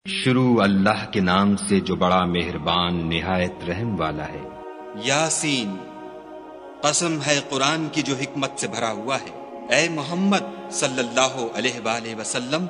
شروع اللہ کے نام سے جو بڑا مہربان نہایت رحم والا ہے۔ یاسین، قسم ہے قرآن کی جو حکمت سے بھرا ہوا ہے۔ اے محمد صلی اللہ علیہ وآلہ وسلم،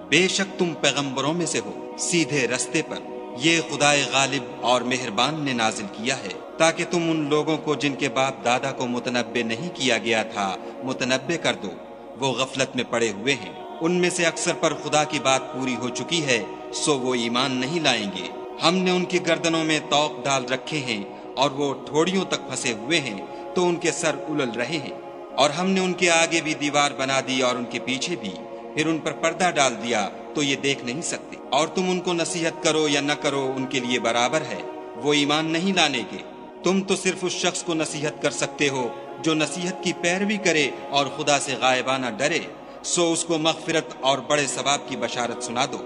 بے شک تم پیغمبروں میں سے ہو سیدھے رستے پر۔ یہ خدائے غالب اور مہربان نے نازل کیا ہے تاکہ تم ان لوگوں کو جن کے باپ دادا کو متنبع نہیں کیا گیا تھا متنبع کر دو، وہ غفلت میں پڑے ہوئے ہیں۔ ان میں سے اکثر پر خدا کی بات پوری ہو چکی ہے، سو وہ ایمان نہیں لائیں گے۔ ہم نے ان کی گردنوں میں طوق ڈال رکھے ہیں اور وہ ٹھوڑیوں تک پھنسے ہوئے ہیں تو ان کے سر الل رہے ہیں، اور ہم نے ان کے آگے بھی دیوار بنا دی اور ان کے پیچھے بھی، پھر ان پر پردہ ڈال دیا تو یہ دیکھ نہیں سکتے۔ اور تم ان کو نصیحت کرو یا نہ کرو ان کے لیے برابر ہے، وہ ایمان نہیں لانے کے۔ تم تو صرف اس شخص کو نصیحت کر سکتے ہو جو نصیحت کی پیروی کرے اور خدا سے غائبانہ ڈرے، سو اس کو مغفرت اور بڑے ثواب کی بشارت سنا دو۔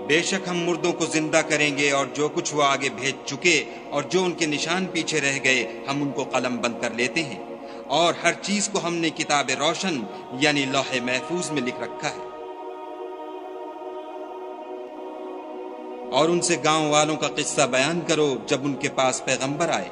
بے شک ہم مردوں کو زندہ کریں گے، اور جو کچھ وہ آگے بھیج چکے اور جو ان کے نشان پیچھے رہ گئے ہم ان کو قلم بند کر لیتے ہیں، اور ہر چیز کو ہم نے کتاب روشن یعنی لوح محفوظ میں لکھ رکھا ہے۔ اور ان سے گاؤں والوں کا قصہ بیان کرو جب ان کے پاس پیغمبر آئے،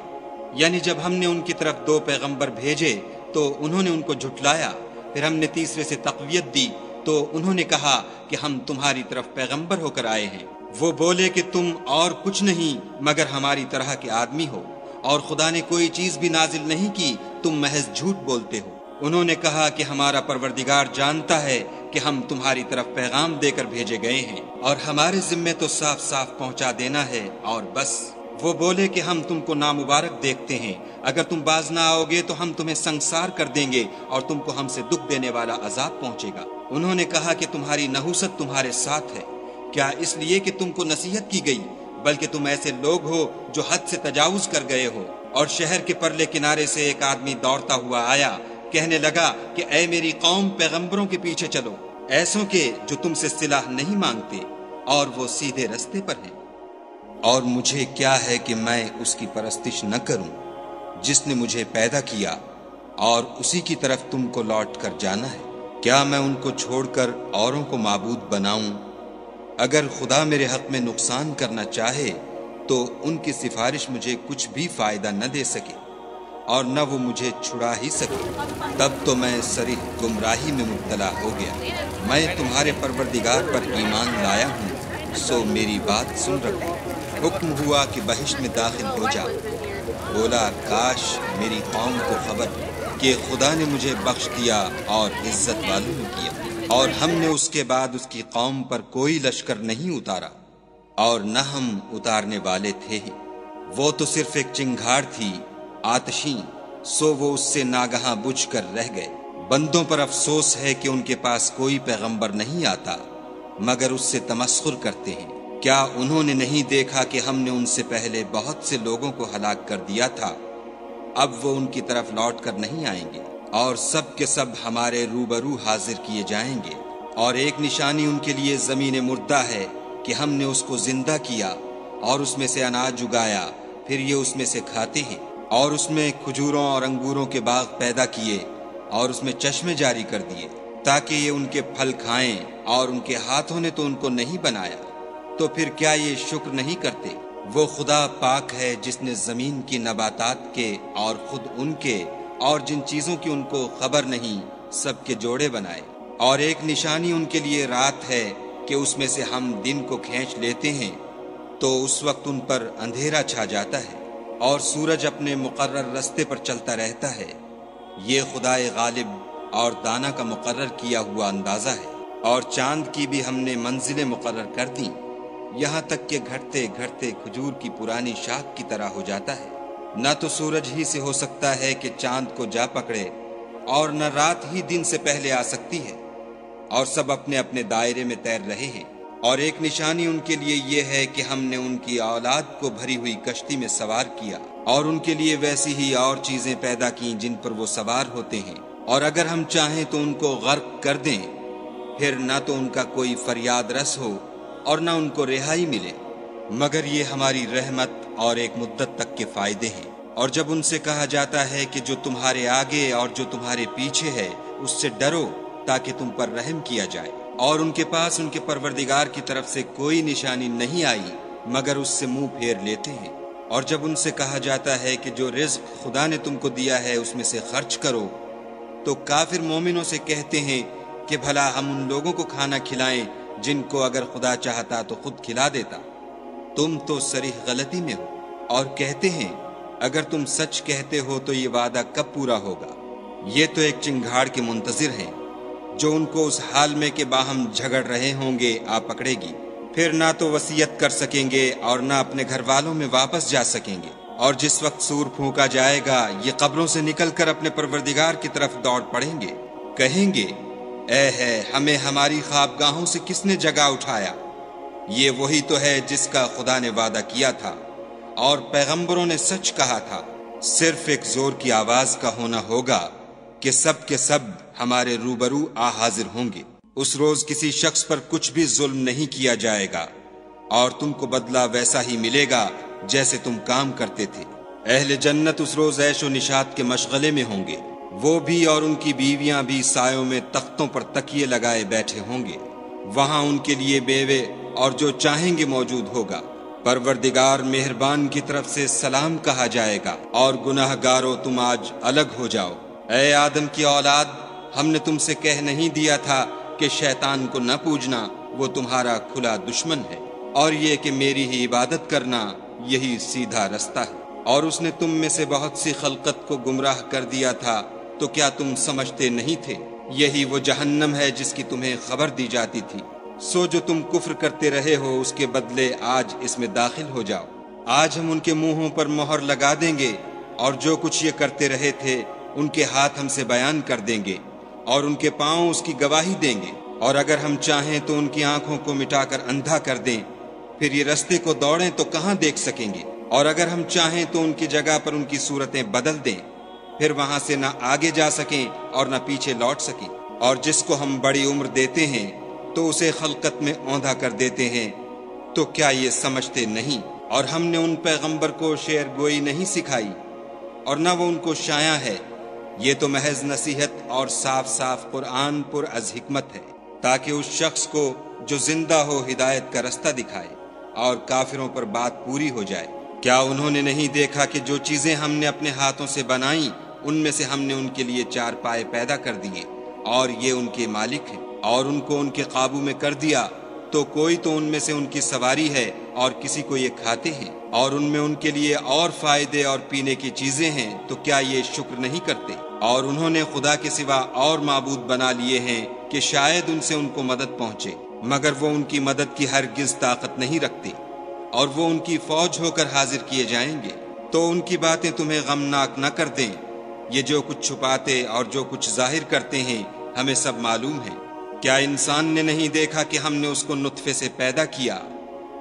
یعنی جب ہم نے ان کی طرف 2 پیغمبر بھیجے تو انہوں نے ان کو جھٹلایا، پھر ہم نے تیسرے سے تقویت دی تو انہوں نے کہا کہ ہم تمہاری طرف پیغمبر ہو کر آئے ہیں۔ وہ بولے کہ تم اور کچھ نہیں مگر ہماری طرح کے آدمی ہو، اور خدا نے کوئی چیز بھی نازل نہیں کی، تم محض جھوٹ بولتے ہو۔ انہوں نے کہا کہ ہمارا پروردگار جانتا ہے کہ ہم تمہاری طرف پیغام دے کر بھیجے گئے ہیں، اور ہمارے ذمے تو صاف صاف پہنچا دینا ہے اور بس۔ وہ بولے کہ ہم تم کو نامبارک دیکھتے ہیں، اگر تم باز نہ آؤ گے تو ہم تمہیں سنگسار کر دیں گے اور تم کو ہم سے دکھ دینے والا عذاب پہنچے گا۔ انہوں نے کہا کہ تمہاری نحوست تمہارے ساتھ ہے، کیا اس لیے کہ تم کو نصیحت کی گئی، بلکہ تم ایسے لوگ ہو جو حد سے تجاوز کر گئے ہو۔ اور شہر کے پرلے کنارے سے ایک آدمی دوڑتا ہوا آیا، کہنے لگا کہ اے میری قوم، پیغمبروں کے پیچھے چلو، ایسوں کے جو تم سے صلاح نہیں مانگتے اور وہ سیدھے رستے پر ہیں۔ اور مجھے کیا ہے کہ میں اس کی پرستش نہ کروں جس نے مجھے پیدا کیا، اور اسی کی طرف تم کو لوٹ کر جانا ہے۔ کیا میں ان کو چھوڑ کر اوروں کو معبود بناؤں؟ اگر خدا میرے حق میں نقصان کرنا چاہے تو ان کی سفارش مجھے کچھ بھی فائدہ نہ دے سکے، اور نہ وہ مجھے چھڑا ہی سکے۔ تب تو میں صریح گمراہی میں مبتلا ہو گیا۔ میں تمہارے پروردگار پر ایمان لایا ہوں، سو میری بات سن رکھو۔ حکم ہوا کہ بہشت میں داخل ہو جا۔ بولا کاش میری قوم کو خبر کہ خدا نے مجھے بخش دیا اور عزت والوں نے کیا، اور ہم نے اس کے بعد اس کی قوم پر کوئی لشکر نہیں اتارا، اور نہ ہم اتارنے والے تھے ہی۔ وہ تو صرف ایک چنگھاڑ تھی آتشیں، سو وہ اس سے ناگہاں بجھ کر رہ گئے۔ بندوں پر افسوس ہے کہ ان کے پاس کوئی پیغمبر نہیں آتا مگر اس سے تمسخر کرتے ہیں۔ کیا انہوں نے نہیں دیکھا کہ ہم نے ان سے پہلے بہت سے لوگوں کو ہلاک کر دیا تھا؟ اب وہ ان کی طرف لوٹ کر نہیں آئیں گے، اور سب کے سب ہمارے روبرو حاضر کیے جائیں گے۔ اور ایک نشانی ان کے لیے زمین مردہ ہے کہ ہم نے اس کو زندہ کیا اور اس میں سے اناج اگایا، پھر یہ اس میں سے کھاتے ہیں۔ اور اس میں کھجوروں اور انگوروں کے باغ پیدا کیے اور اس میں چشمے جاری کر دیے تاکہ یہ ان کے پھل کھائیں، اور ان کے ہاتھوں نے تو ان کو نہیں بنایا، تو پھر کیا یہ شکر نہیں کرتے؟ وہ خدا پاک ہے جس نے زمین کی نباتات کے اور خود ان کے اور جن چیزوں کی ان کو خبر نہیں سب کے جوڑے بنائے۔ اور ایک نشانی ان کے لیے رات ہے کہ اس میں سے ہم دن کو کھینچ لیتے ہیں تو اس وقت ان پر اندھیرا چھا جاتا ہے، اور سورج اپنے مقرر رستے پر چلتا رہتا ہے۔ یہ خدائے غالب اور دانا کا مقرر کیا ہوا اندازہ ہے۔ اور چاند کی بھی ہم نے منزلیں مقرر کر دیں، یہاں تک کہ گھٹتے گھٹتے کھجور کی پرانی شاخ کی طرح ہو جاتا ہے۔ نہ تو سورج ہی سے ہو سکتا ہے کہ چاند کو جا پکڑے، اور نہ رات ہی دن سے پہلے آ سکتی ہے، اور سب اپنے اپنے دائرے میں تیر رہے ہیں۔ اور ایک نشانی ان کے لیے یہ ہے کہ ہم نے ان کی اولاد کو بھری ہوئی کشتی میں سوار کیا، اور ان کے لیے ویسی ہی اور چیزیں پیدا کیں جن پر وہ سوار ہوتے ہیں، اور اگر ہم چاہیں تو ان کو غرق کر دیں، پھر نہ تو ان کا کوئی فریاد رس ہو اور نہ ان کو رہائی ملے، مگر یہ ہماری رحمت اور ایک مدت تک کے فائدے ہیں۔ اور جب ان سے کہا جاتا ہے کہ جو تمہارے آگے اور جو تمہارے پیچھے ہے اس سے ڈرو تاکہ تم پر رحم کیا جائے، اور ان کے پاس ان کے پروردگار کی طرف سے کوئی نشانی نہیں آئی مگر اس سے منہ پھیر لیتے ہیں۔ اور جب ان سے کہا جاتا ہے کہ جو رزق خدا نے تم کو دیا ہے اس میں سے خرچ کرو، تو کافر مومنوں سے کہتے ہیں کہ بھلا ہم ان لوگوں کو کھانا کھلائیں جن کو اگر خدا چاہتا تو خود کھلا دیتا۔ تم تو صریح غلطی میں ہو۔ اور کہتے ہیں اگر تم سچ کہتے ہو تو یہ وعدہ کب پورا ہوگا؟ یہ تو ایک چنگھاڑ کے منتظر ہیں جو ان کو اس حال میں کہ باہم جھگڑ رہے ہوں گے آ پکڑے گی، پھر نہ تو وصیت کر سکیں گے اور نہ اپنے گھر والوں میں واپس جا سکیں گے۔ اور جس وقت سور پھونکا جائے گا یہ قبروں سے نکل کر اپنے پروردگار کی طرف دوڑ پڑیں گے، کہیں گے اے ہے ہمیں ہماری خوابگاہوں سے کس نے جگا اٹھایا؟ یہ وہی تو ہے جس کا خدا نے وعدہ کیا تھا اور پیغمبروں نے سچ کہا تھا۔ صرف ایک زور کی آواز کا ہونا ہوگا کہ سب کے سب ہمارے روبرو آ حاضر ہوں گے۔ اس روز کسی شخص پر کچھ بھی ظلم نہیں کیا جائے گا اور تم کو بدلہ ویسا ہی ملے گا جیسے تم کام کرتے تھے۔ اہل جنت اس روز عیش و نشاط کے مشغلے میں ہوں گے، وہ بھی اور ان کی بیویاں بھی سایوں میں تختوں پر تکیے لگائے بیٹھے ہوں گے۔ وہاں ان کے لیے بیوے اور جو چاہیں گے موجود ہوگا۔ پروردگار مہربان کی طرف سے سلام کہا جائے گا اور گناہ گارو تم آج الگ ہو جاؤ۔ اے آدم کی اولاد، ہم نے تم سے کہہ نہیں دیا تھا کہ شیطان کو نہ پوجنا، وہ تمہارا کھلا دشمن ہے، اور یہ کہ میری ہی عبادت کرنا یہی سیدھا رستہ ہے۔ اور اس نے تم میں سے بہت سی خلقت کو گمراہ کر دیا تھا، تو کیا تم سمجھتے نہیں تھے؟ یہی وہ جہنم ہے جس کی تمہیں خبر دی جاتی تھی۔ سو جو تم کفر کرتے رہے ہو اس کے بدلے آج اس میں داخل ہو جاؤ۔ آج ہم ان کے منہوں پر مہر لگا دیں گے اور جو کچھ یہ کرتے رہے تھے ان کے ہاتھ ہم سے بیان کر دیں گے اور ان کے پاؤں اس کی گواہی دیں گے۔ اور اگر ہم چاہیں تو ان کی آنکھوں کو مٹا کر اندھا کر دیں، پھر یہ رستے کو دوڑیں تو کہاں دیکھ سکیں گے؟ اور اگر ہم چاہیں تو ان کی جگہ پر ان کی صورتیں بدل دیں، پھر وہاں سے نہ آگے جا سکیں اور نہ پیچھے لوٹ سکیں۔ اور جس کو ہم بڑی عمر دیتے ہیں تو اسے خلقت میں اوندھا کر دیتے ہیں، تو کیا یہ سمجھتے نہیں؟ اور ہم نے ان پیغمبر کو شعر گوئی نہیں سکھائی اور نہ وہ ان کو شایع ہے، یہ تو محض نصیحت اور صاف صاف قرآن پر از حکمت ہے، تاکہ اس شخص کو جو زندہ ہو ہدایت کا رستہ دکھائے اور کافروں پر بات پوری ہو جائے۔ کیا انہوں نے نہیں دیکھا کہ جو چیزیں ہم نے اپنے ہاتھوں سے بنائیں ان میں سے ہم نے ان کے لیے 4 پائے پیدا کر دیے اور یہ ان کے مالک ہیں، اور ان کو ان کے قابو میں کر دیا تو کوئی تو ان میں سے ان کی سواری ہے اور کسی کو یہ کھاتے ہیں، اور ان میں ان کے لیے اور فائدے اور پینے کی چیزیں ہیں، تو کیا یہ شکر نہیں کرتے؟ اور انہوں نے خدا کے سوا اور معبود بنا لیے ہیں کہ شاید ان سے ان کو مدد پہنچے، مگر وہ ان کی مدد کی ہرگز طاقت نہیں رکھتے، اور وہ ان کی فوج ہو کر حاضر کیے جائیں گے۔ تو ان کی باتیں تمہیں غمناک نہ کر دیں، یہ جو کچھ چھپاتے اور جو کچھ ظاہر کرتے ہیں ہمیں سب معلوم ہے۔ کیا انسان نے نہیں دیکھا کہ ہم نے اس کو نطفے سے پیدا کیا،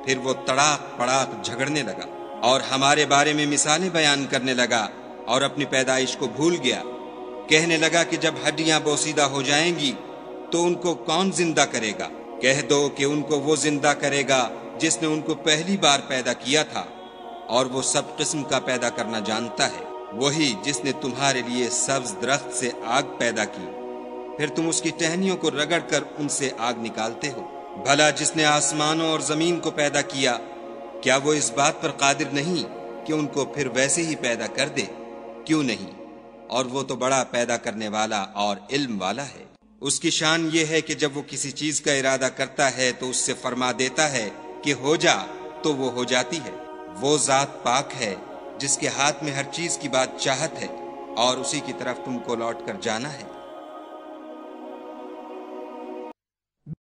پھر وہ تڑاک پڑاک جھگڑنے لگا اور ہمارے بارے میں مثالیں بیان کرنے لگا اور اپنی پیدائش کو بھول گیا، کہنے لگا کہ جب ہڈیاں بوسیدہ ہو جائیں گی تو ان کو کون زندہ کرے گا؟ کہہ دو کہ ان کو وہ زندہ کرے گا جس نے ان کو پہلی بار پیدا کیا تھا، اور وہ سب قسم کا پیدا کرنا جانتا ہے، وہی جس نے تمہارے لیے سبز درخت سے آگ پیدا کی، پھر تم اس کی ٹہنیوں کو رگڑ کر ان سے آگ نکالتے ہو۔ بھلا جس نے آسمانوں اور زمین کو پیدا کیا، کیا وہ اس بات پر قادر نہیں کہ ان کو پھر ویسے ہی پیدا کر دے؟ کیوں نہیں؟ اور وہ تو بڑا پیدا کرنے والا اور علم والا ہے۔ اس کی شان یہ ہے کہ جب وہ کسی چیز کا ارادہ کرتا ہے تو اس سے فرما دیتا ہے کہ ہو جا، تو وہ ہو جاتی ہے۔ وہ ذات پاک ہے جس کے ہاتھ میں ہر چیز کی بات چاہت ہے، اور اسی کی طرف تم کو لوٹ کر جانا ہے۔